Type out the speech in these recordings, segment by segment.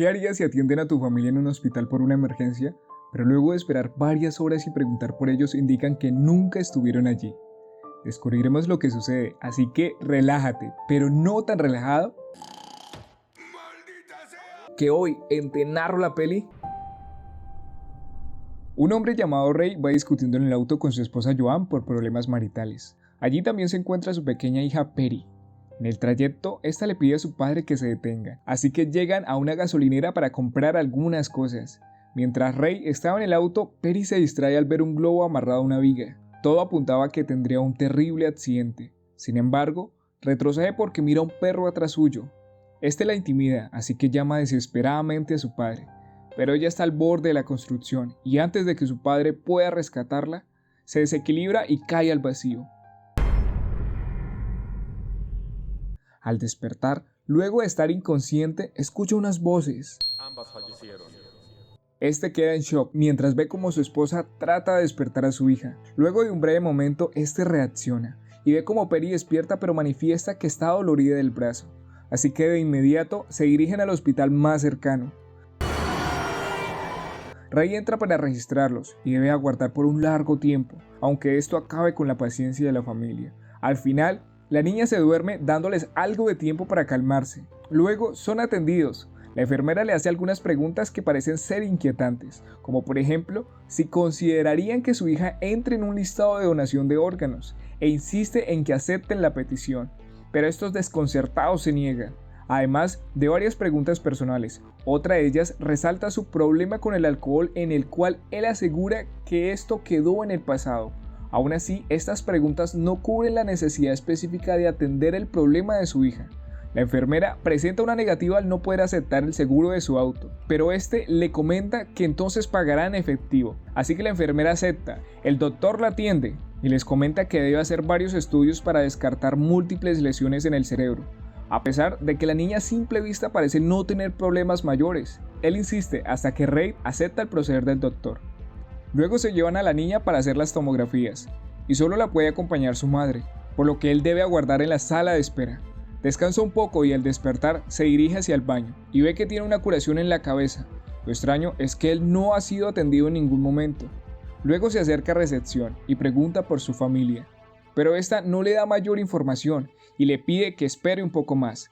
¿Qué harías si atienden a tu familia en un hospital por una emergencia, pero luego de esperar varias horas y preguntar por ellos indican que nunca estuvieron allí? Descubriremos lo que sucede, así que relájate, pero no tan relajado que hoy en Te Narro la Peli. Un hombre llamado Ray va discutiendo en el auto con su esposa Joan por problemas maritales. Allí también se encuentra su pequeña hija Peri. En el trayecto, esta le pide a su padre que se detenga, así que llegan a una gasolinera para comprar algunas cosas. Mientras Ray estaba en el auto, Peri se distrae al ver un globo amarrado a una viga. Todo apuntaba a que tendría un terrible accidente. Sin embargo, retrocede porque mira a un perro atrás suyo. Este la intimida, así que llama desesperadamente a su padre. Pero ella está al borde de la construcción y antes de que su padre pueda rescatarla, se desequilibra y cae al vacío. Al despertar, luego de estar inconsciente, escucha unas voces. Ambas fallecieron. Este queda en shock mientras ve cómo su esposa trata de despertar a su hija. Luego de un breve momento, este reacciona y ve cómo Peri despierta pero manifiesta que está dolorida del brazo. Así que de inmediato se dirigen al hospital más cercano. Ray entra para registrarlos y debe aguardar por un largo tiempo, aunque esto acabe con la paciencia de la familia. Al final, la niña se duerme dándoles algo de tiempo para calmarse. Luego son atendidos. La enfermera le hace algunas preguntas que parecen ser inquietantes, como por ejemplo, si considerarían que su hija entre en un listado de donación de órganos, e insiste en que acepten la petición. Pero estos desconcertados se niegan. Además de varias preguntas personales, otra de ellas resalta su problema con el alcohol en el cual él asegura que esto quedó en el pasado. Aún así, estas preguntas no cubren la necesidad específica de atender el problema de su hija. La enfermera presenta una negativa al no poder aceptar el seguro de su auto, pero este le comenta que entonces pagará en efectivo, así que la enfermera acepta. El doctor la atiende y les comenta que debe hacer varios estudios para descartar múltiples lesiones en el cerebro. A pesar de que la niña a simple vista parece no tener problemas mayores, él insiste hasta que Ray acepta el proceder del doctor. Luego se llevan a la niña para hacer las tomografías, y solo la puede acompañar su madre, por lo que él debe aguardar en la sala de espera. Descansa un poco y al despertar se dirige hacia el baño, y ve que tiene una curación en la cabeza. Lo extraño es que él no ha sido atendido en ningún momento. Luego se acerca a recepción y pregunta por su familia, pero esta no le da mayor información y le pide que espere un poco más.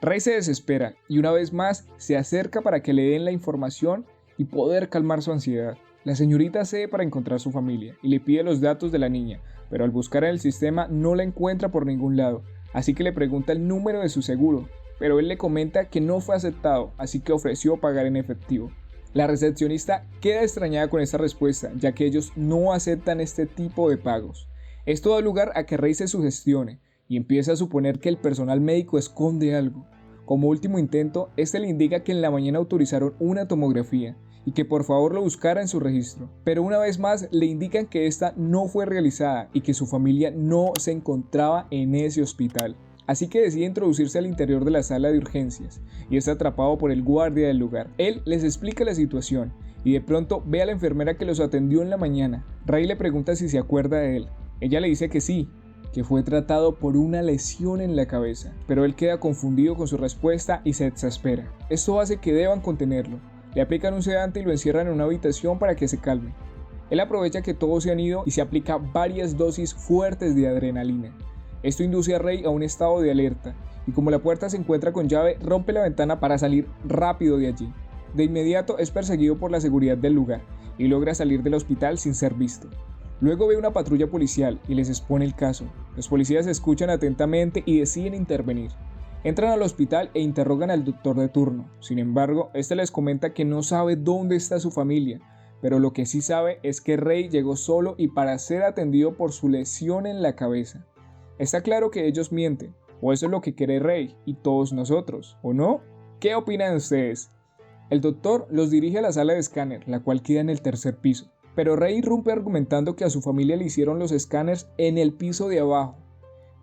Ray se desespera y una vez más se acerca para que le den la información y poder calmar su ansiedad. La señorita accede para encontrar su familia y le pide los datos de la niña, pero al buscar en el sistema no la encuentra por ningún lado, así que le pregunta el número de su seguro, pero él le comenta que no fue aceptado, así que ofreció pagar en efectivo. La recepcionista queda extrañada con esta respuesta, ya que ellos no aceptan este tipo de pagos. Esto da lugar a que Ray se sugestione y empieza a suponer que el personal médico esconde algo. Como último intento, este le indica que en la mañana autorizaron una tomografía y que por favor lo buscara en su registro, pero una vez más le indican que esta no fue realizada y que su familia no se encontraba en ese hospital. Así que decide introducirse al interior de la sala de urgencias y es atrapado por el guardia del lugar. Él les explica la situación y de pronto ve a la enfermera que los atendió en la mañana. Ray le pregunta si se acuerda de él. Ella le dice que sí, que fue tratado por una lesión en la cabeza, pero él queda confundido con su respuesta y se exaspera. Esto hace que deban contenerlo. Le aplican un sedante y lo encierran en una habitación para que se calme. Él aprovecha que todos se han ido y se aplica varias dosis fuertes de adrenalina. Esto induce a Ray a un estado de alerta, y como la puerta se encuentra con llave, rompe la ventana para salir rápido de allí. De inmediato es perseguido por la seguridad del lugar, y logra salir del hospital sin ser visto. Luego ve una patrulla policial y les expone el caso. Los policías escuchan atentamente y deciden intervenir. Entran al hospital e interrogan al doctor de turno. Sin embargo, este les comenta que no sabe dónde está su familia, pero lo que sí sabe es que Ray llegó solo y para ser atendido por su lesión en la cabeza. Está claro que ellos mienten, o eso es lo que quiere Ray y todos nosotros, ¿o no? ¿Qué opinan ustedes? El doctor los dirige a la sala de escáner, la cual queda en el tercer piso, pero Ray irrumpe argumentando que a su familia le hicieron los escáneres en el piso de abajo.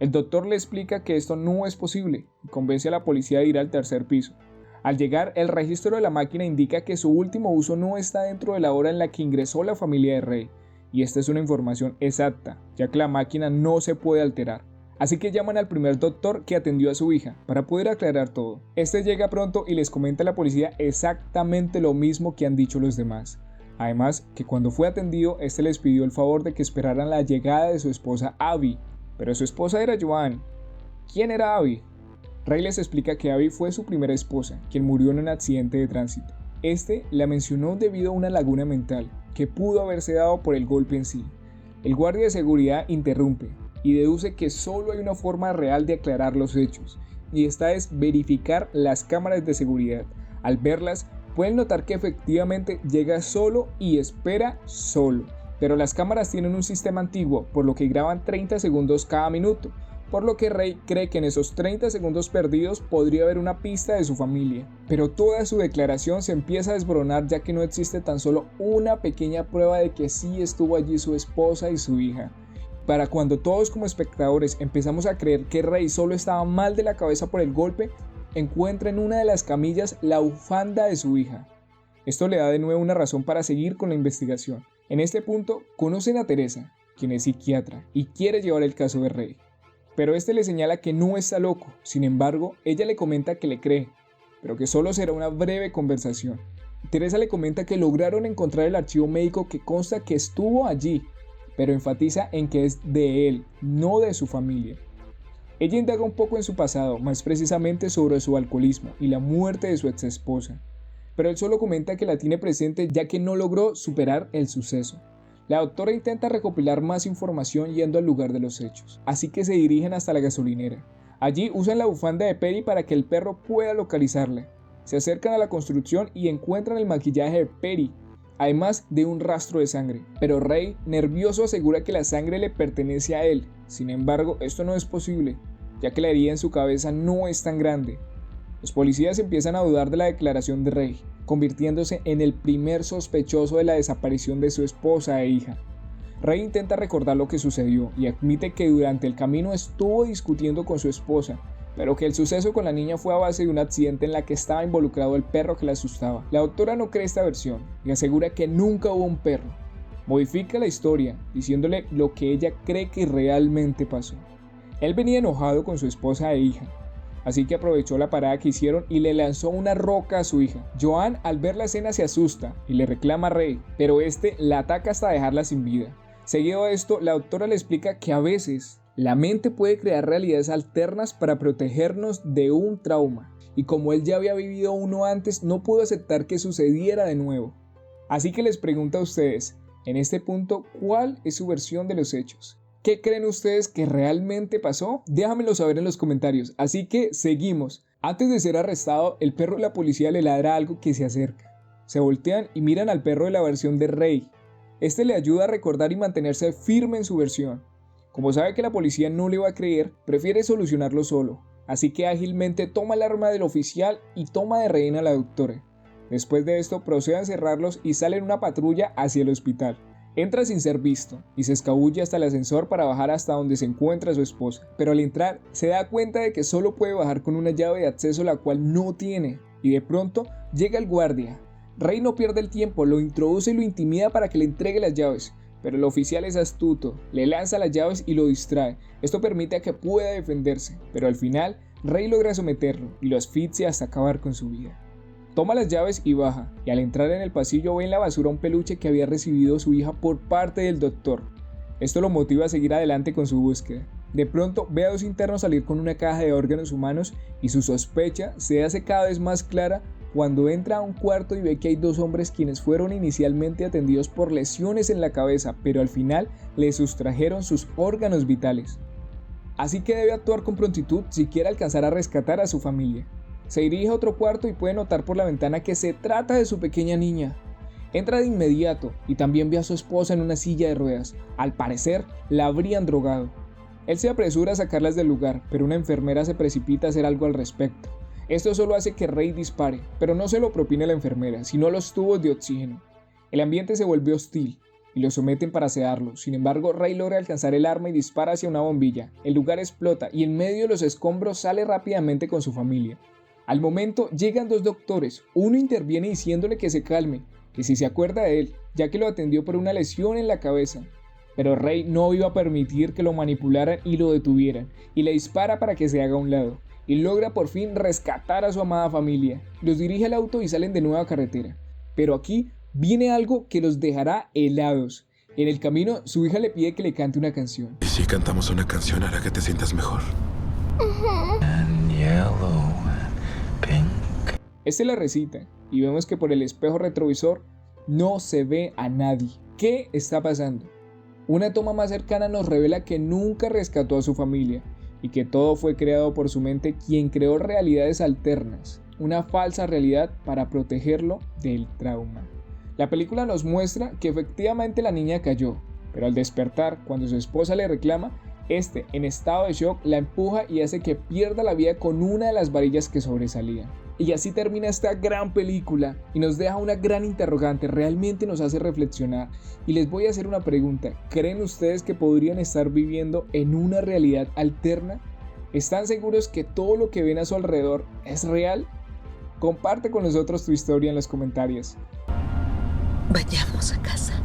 El doctor le explica que esto no es posible y convence a la policía de ir al tercer piso. Al llegar, el registro de la máquina indica que su último uso no está dentro de la hora en la que ingresó la familia de Ray, y esta es una información exacta, ya que la máquina no se puede alterar. Así que llaman al primer doctor que atendió a su hija para poder aclarar todo. Este llega pronto y les comenta a la policía exactamente lo mismo que han dicho los demás. Además, que cuando fue atendido, este les pidió el favor de que esperaran la llegada de su esposa Abby, pero su esposa era Joan. ¿Quién era Abby? Ray les explica que Abby fue su primera esposa, quien murió en un accidente de tránsito. Este la mencionó debido a una laguna mental, que pudo haberse dado por el golpe en sí. El guardia de seguridad interrumpe y deduce que solo hay una forma real de aclarar los hechos, y esta es verificar las cámaras de seguridad. Al verlas, pueden notar que efectivamente llega solo y espera solo, pero las cámaras tienen un sistema antiguo, por lo que graban 30 segundos cada minuto, por lo que Ray cree que en esos 30 segundos perdidos podría haber una pista de su familia. Pero toda su declaración se empieza a desboronar, ya que no existe tan solo una pequeña prueba de que sí estuvo allí su esposa y su hija. Para cuando todos como espectadores empezamos a creer que Ray solo estaba mal de la cabeza por el golpe, encuentra en una de las camillas la bufanda de su hija. Esto le da de nuevo una razón para seguir con la investigación. En este punto conocen a Teresa, quien es psiquiatra y quiere llevar el caso de Ray. Pero este le señala que no está loco. Sin embargo, ella le comenta que le cree, pero que solo será una breve conversación. Teresa le comenta que lograron encontrar el archivo médico que consta que estuvo allí, pero enfatiza en que es de él, no de su familia. Ella indaga un poco en su pasado, más precisamente sobre su alcoholismo y la muerte de su ex esposa, pero él solo comenta que la tiene presente ya que no logró superar el suceso. La doctora intenta recopilar más información yendo al lugar de los hechos, así que se dirigen hasta la gasolinera. Allí usan la bufanda de Perry para que el perro pueda localizarla. Se acercan a la construcción y encuentran el maquillaje de Perry, además de un rastro de sangre. Pero Ray, nervioso, asegura que la sangre le pertenece a él. Sin embargo, esto no es posible, ya que la herida en su cabeza no es tan grande. Los policías empiezan a dudar de la declaración de Ray, convirtiéndose en el primer sospechoso de la desaparición de su esposa e hija. Ray intenta recordar lo que sucedió y admite que durante el camino estuvo discutiendo con su esposa, pero que el suceso con la niña fue a base de un accidente en la que estaba involucrado el perro que la asustaba. La doctora no cree esta versión y asegura que nunca hubo un perro. Modifica la historia, diciéndole lo que ella cree que realmente pasó. Él venía enojado con su esposa e hija, así que aprovechó la parada que hicieron y le lanzó una roca a su hija. Joan, al ver la escena, se asusta y le reclama a Ray, pero este la ataca hasta dejarla sin vida. Seguido a esto, la doctora le explica que a veces la mente puede crear realidades alternas para protegernos de un trauma, y como él ya había vivido uno antes, no pudo aceptar que sucediera de nuevo. Así que les pregunto a ustedes, en este punto, ¿cuál es su versión de los hechos? ¿Qué creen ustedes que realmente pasó? Déjamelo saber en los comentarios. Así que seguimos. Antes de ser arrestado, el perro de la policía le ladra algo que se acerca. Se voltean y miran al perro de la versión de Ray. Este le ayuda a recordar y mantenerse firme en su versión. Como sabe que la policía no le va a creer, prefiere solucionarlo solo. Así que ágilmente toma el arma del oficial y toma de rehén a la doctora. Después de esto procede a encerrarlos y sale en una patrulla hacia el hospital. Entra sin ser visto y se escabulle hasta el ascensor para bajar hasta donde se encuentra su esposa, pero al entrar se da cuenta de que solo puede bajar con una llave de acceso la cual no tiene, y de pronto llega el guardia. Ray no pierde el tiempo, lo introduce y lo intimida para que le entregue las llaves, pero el oficial es astuto, le lanza las llaves y lo distrae. Esto permite a que pueda defenderse, pero al final Ray logra someterlo y lo asfixia hasta acabar con su vida. Toma las llaves y baja, y al entrar en el pasillo ve en la basura un peluche que había recibido su hija por parte del doctor. Esto lo motiva a seguir adelante con su búsqueda. De pronto ve a dos internos salir con una caja de órganos humanos y su sospecha se hace cada vez más clara cuando entra a un cuarto y ve que hay dos hombres quienes fueron inicialmente atendidos por lesiones en la cabeza, pero al final le sustrajeron sus órganos vitales. Así que debe actuar con prontitud si quiere alcanzar a rescatar a su familia. Se dirige a otro cuarto y puede notar por la ventana que se trata de su pequeña niña. Entra de inmediato y también ve a su esposa en una silla de ruedas. Al parecer, la habrían drogado. Él se apresura a sacarlas del lugar, pero una enfermera se precipita a hacer algo al respecto. Esto solo hace que Ray dispare, pero no se lo propina la enfermera, sino los tubos de oxígeno. El ambiente se vuelve hostil y lo someten para sedarlo. Sin embargo, Ray logra alcanzar el arma y dispara hacia una bombilla. El lugar explota y en medio de los escombros sale rápidamente con su familia. Al momento llegan dos doctores, uno interviene diciéndole que se calme, que si se acuerda de él, ya que lo atendió por una lesión en la cabeza. pero Rey no iba a permitir que lo manipularan y lo detuvieran, y le dispara para que se haga a un lado, y logra por fin rescatar a su amada familia. Los dirige al auto y salen de nueva a carretera, pero aquí viene algo que los dejará helados. En el camino, su hija le pide que le cante una canción. ¿Y si cantamos una canción hará que te sientas mejor? Este la recita, y vemos que por el espejo retrovisor no se ve a nadie. ¿Qué está pasando? Una toma más cercana nos revela que nunca rescató a su familia, y que todo fue creado por su mente, quien creó realidades alternas, una falsa realidad para protegerlo del trauma. La película nos muestra que efectivamente la niña cayó, pero al despertar, cuando su esposa le reclama, este, en estado de shock, la empuja y hace que pierda la vida con una de las varillas que sobresalían. Y así termina esta gran película y nos deja una gran interrogante, realmente nos hace reflexionar. Y les voy a hacer una pregunta: ¿creen ustedes que podrían estar viviendo en una realidad alterna? ¿Están seguros que todo lo que ven a su alrededor es real? Comparte con nosotros tu historia en los comentarios. Vayamos a casa.